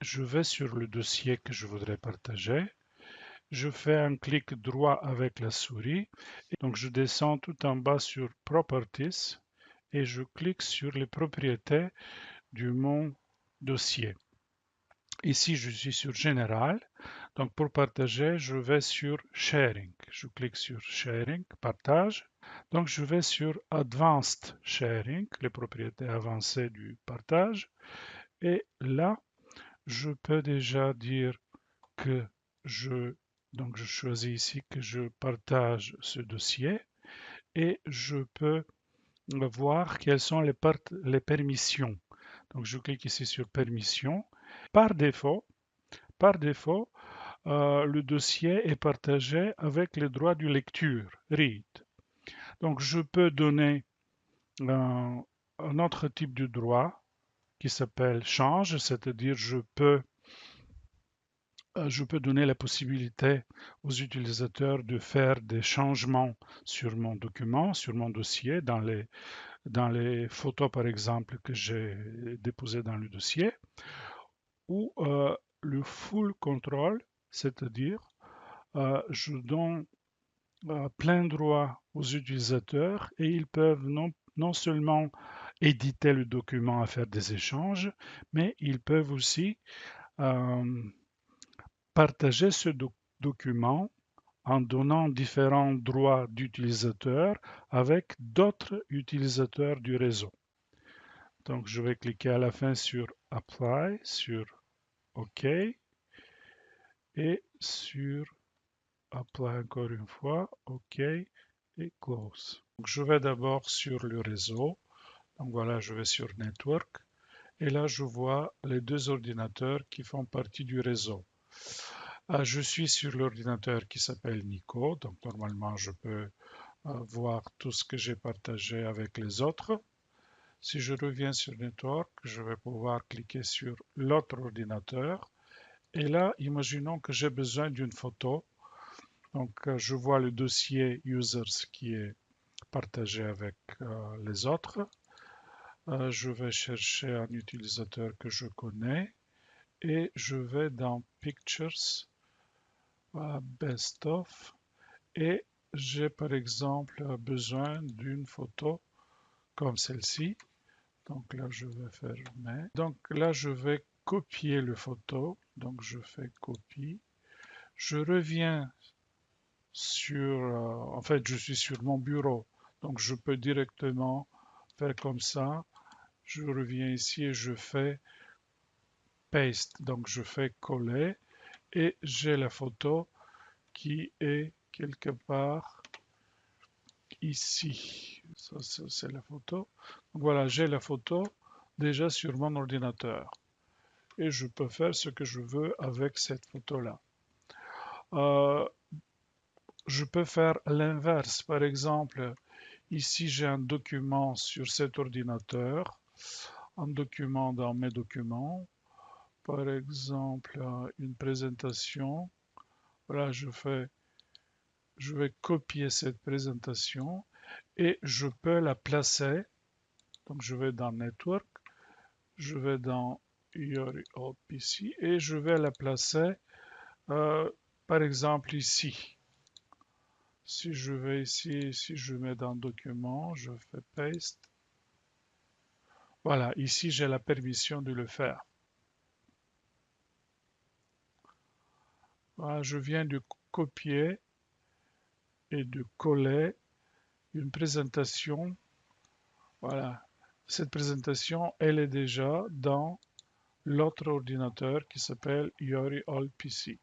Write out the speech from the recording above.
je vais sur le dossier que je voudrais partager. Je fais un clic droit avec la souris. Donc, je descends tout en bas sur Properties et je clique sur les propriétés de mon dossier. Ici, je suis sur Général. Donc, pour partager, je vais sur Sharing. Je clique sur Sharing, Partage. Donc, je vais sur Advanced Sharing, les propriétés avancées du partage. Et là, je peux déjà dire que donc je choisis ici que je partage ce dossier et je peux voir quelles sont les permissions. Donc, je clique ici sur Permissions. Par défaut, par défaut, le dossier est partagé avec les droits de lecture, read. Donc, je peux donner un autre type de droit qui s'appelle change, c'est-à-dire je peux donner la possibilité aux utilisateurs de faire des changements sur mon document, sur mon dossier, dans les photos par exemple que j'ai déposées dans le dossier, ou le full control, c'est-à-dire je donne plein droit aux utilisateurs et ils peuvent non seulement éditer le document à faire des échanges, mais ils peuvent aussi euh, partager ce document en donnant différents droits d'utilisateur avec d'autres utilisateurs du réseau. Donc, je vais cliquer à la fin sur Apply, sur OK et sur Apply encore une fois, OK et Close. Donc, je vais d'abord sur le réseau. Donc voilà, je vais sur Network et là, je vois les deux ordinateurs qui font partie du réseau. Je suis sur l'ordinateur qui s'appelle Nico, donc normalement je peux voir tout ce que j'ai partagé avec les autres. Si je reviens sur Network, je vais pouvoir cliquer sur l'autre ordinateur. Et là, imaginons que j'ai besoin d'une photo. Donc, je vois le dossier Users qui est partagé avec les autres. Je vais chercher un utilisateur que je connais et je vais dans Pictures, Best of, et j'ai par exemple besoin d'une photo comme celle-ci. Donc là, je vais fermer. Donc là, je vais copier le photo. Donc je fais copie. Je reviens sur, en fait, je suis sur mon bureau. Donc je peux directement faire comme ça. Je reviens ici et je fais paste. Donc je fais coller et j'ai la photo qui est quelque part ici. Ça, c'est la photo. Donc voilà, j'ai la photo déjà sur mon ordinateur. Et je peux faire ce que je veux avec cette photo-là. Euh, je peux faire l'inverse. Par exemple, ici j'ai un document sur cet ordinateur, un document dans mes documents. Par exemple, une présentation. Voilà, je vais copier cette présentation et je peux la placer. Donc je vais dans Network, je vais dans URL PC et je vais la placer euh, par exemple ici. Si je vais ici, si je mets dans Document, je fais Paste. Voilà, ici j'ai la permission de le faire. Voilà, je viens de copier et de coller une présentation. Voilà, cette présentation, elle est déjà dans l'autre ordinateur qui s'appelle Yori All PC.